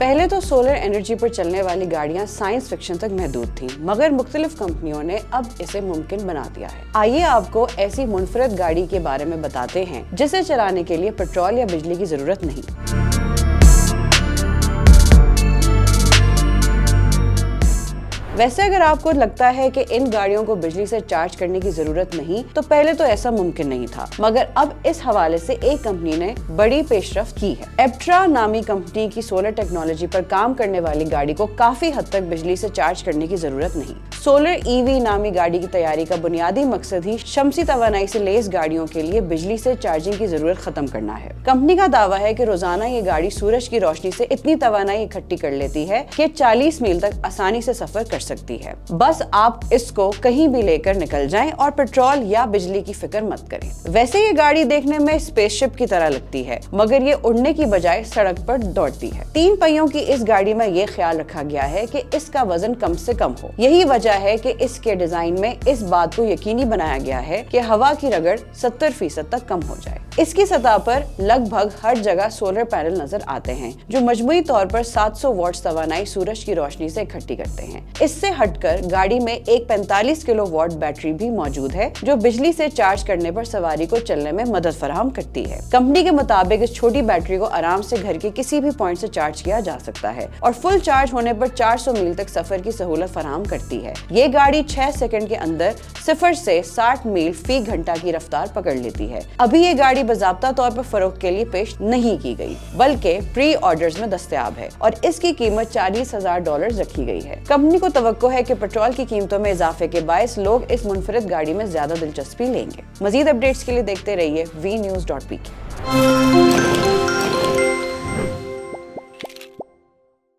पहले तो solar energy पर चलने वाली गाड़ियां साइंस फिक्शन तक महदूद थीं, मगर मुख्तलिफ कंपनियों ने अब इसे मुमकिन बना दिया है। आइए आपको ऐसी मुनफरद गाड़ी के बारे में बताते हैं जिसे चलाने के लिए पेट्रोल या बिजली की जरूरत नहीं। वैसे अगर आपको लगता है कि इन गाड़ियों को बिजली से चार्ज करने की जरूरत नहीं, तो पहले तो ऐसा मुमकिन नहीं था, मगर अब इस हवाले से एक कंपनी ने बड़ी पेशरफ्त की है। एप्ट्रा नामी कंपनी की सोलर टेक्नोलॉजी पर काम करने वाली गाड़ी को काफी हद तक बिजली से चार्ज करने की जरूरत नहीं। सोलर ईवी नामी गाड़ी की तैयारी का बुनियादी मकसद ही शमसी तवानाई से लैस गाड़ियों के लिए बिजली से चार्जिंग की जरूरत खत्म करना है। कंपनी का दावा है कि रोजाना ये गाड़ी सूरज की रोशनी से इतनी तवानाई इकट्ठी कर लेती है कि 40 मील तक आसानी से सफर कर सकती है। बस आप इसको कहीं भी लेकर निकल जाएं और पेट्रोल या बिजली की फिक्र मत करें। वैसे ये गाड़ी देखने में स्पेसशिप की तरह लगती है, मगर ये उड़ने की बजाय सड़क पर दौड़ती है। 3 पहियों की इस गाड़ी में ये ख्याल रखा गया है कि इसका वजन कम से कम हो। यही वजह है कि इसके डिजाइन में इस बात को यकीनी बनाया गया है कि हवा की रगड़ 70% तक कम हो जाए। इसकी सतह पर लगभग हर जगह सोलर पैनल नजर आते हैं जो मजमूई तौर पर 700 वॉट्स तवानाई सूरज की रोशनी से इकट्ठी करते हैं। इससे हटकर गाड़ी में एक 45 किलोवाट बैटरी भी मौजूद है जो बिजली से चार्ज करने पर सवारी को चलने में मदद फराहम करती है। कंपनी के मुताबिक इस छोटी बैटरी को आराम से घर के किसी भी पॉइंट से चार्ज किया जा सकता है और फुल चार्ज होने पर 400 मील तक सफर की सहूलत फराहम करती है। ये गाड़ी 6 सेकंड के अंदर 0 से 60 मील फी घंटा की रफ्तार पकड़ लेती है। अभी ये गाड़ी बाज़ाब्ता तौर पर फरोख्त के लिए पेश नहीं की गई, बल्कि प्री ऑर्डर्स में दस्तयाब है और इसकी कीमत $40,000 रखी गई है। कंपनी को तवक्को है कि पेट्रोल की कीमतों में इजाफे के बायस लोग इस मुनफरद गाड़ी में ज्यादा दिलचस्पी लेंगे। मजीद अपडेट्स के लिए देखते रहिए vnews.pk।